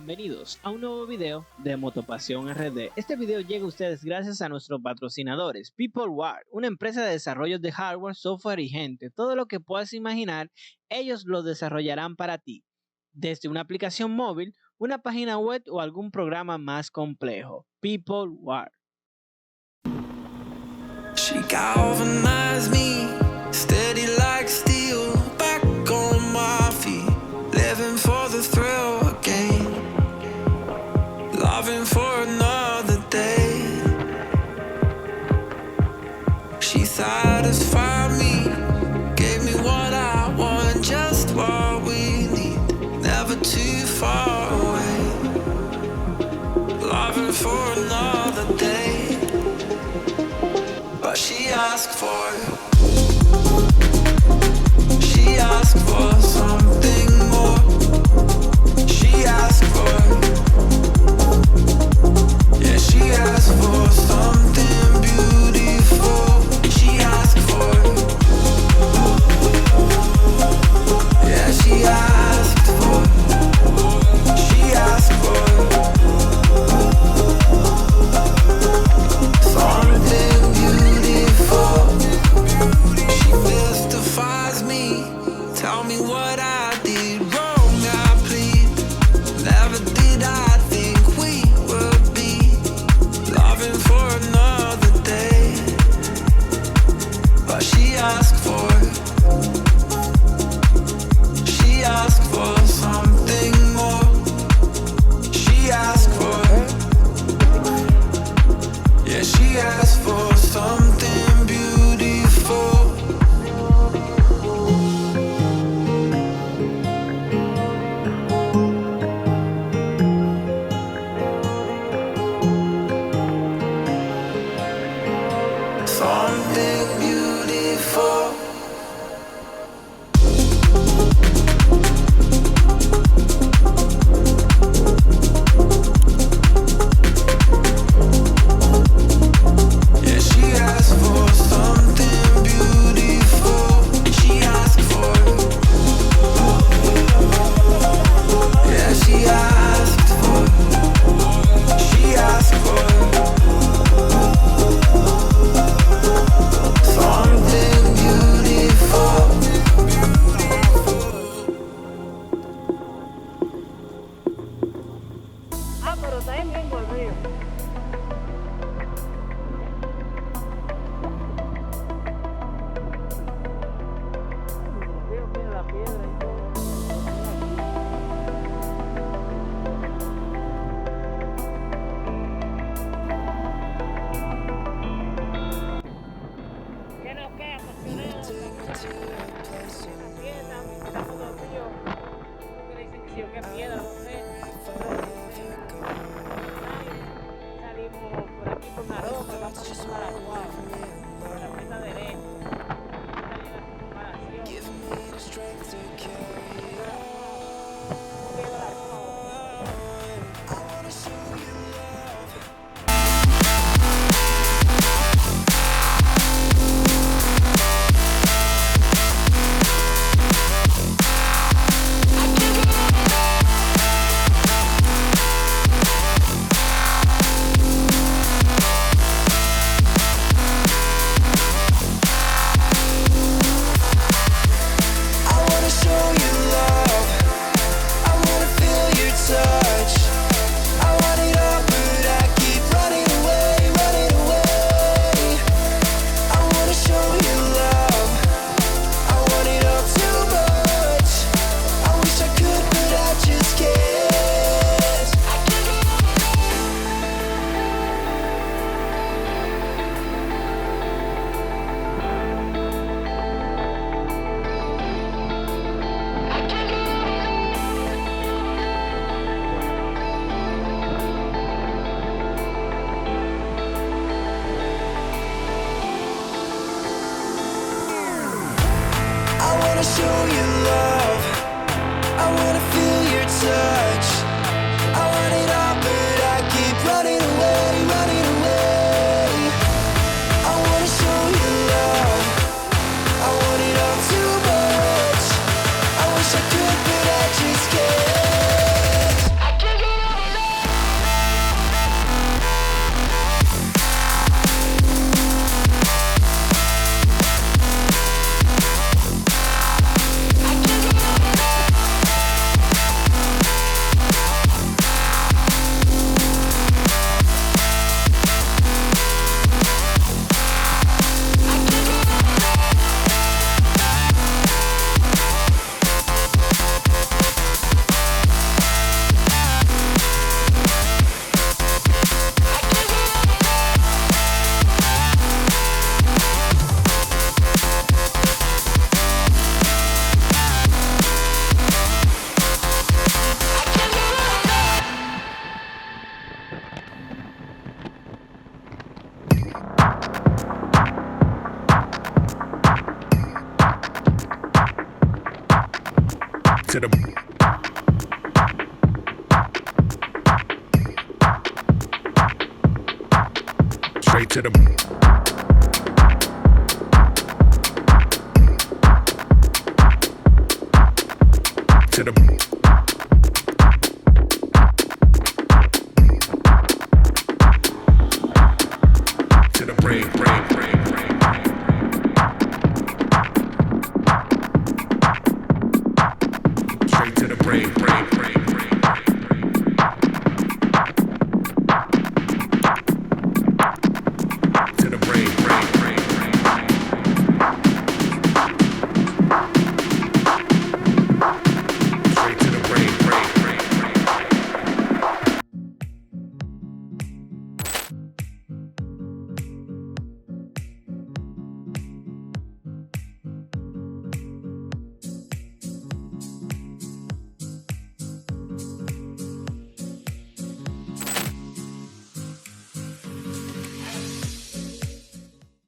Bienvenidos a un nuevo video de Motopasionrd. Este video llega a ustedes gracias a nuestros patrocinadores Peopleward, una empresa de desarrollo de hardware, software y gente. Todo lo que puedas imaginar, ellos lo desarrollarán para ti, desde una aplicación móvil, una página web o algún programa más complejo. Peopleward. She galvanized me, steady like steel, back on my feet, living for the thrill again, loving for another day. She satisfied me, gave me what I want, just what we need, never too far away, loving for another day. But she asked for something more. She asked for, yeah, she asked for something beautiful. She asked for, yeah, she asked for, she asked for something beautiful. She mystifies me, tell me what I did wrong, I plead. Never did I think we would be loving for another day. But she asked for something more. She asked for, yeah, she asked for something beautiful. Something beautiful. Yeah, she asked for something beautiful. She asked for, yeah, she asked for, she asked for something beautiful. Ah, pero está en bien el río. El río tiene la piedra y todo. ¿Qué nos queda, apasionados? La piedra, estamos los ríos. Que le dicen que sí o qué piedra, no sé. Salimos por aquí por Maroca, vamos a Paraguay, por la pista derecho. Show you love, I wanna feel your touch. I want it all, but I keep running away, running away. I wanna show you love, I want it all too much. I wish I could, but I just can't. I can't get to the to the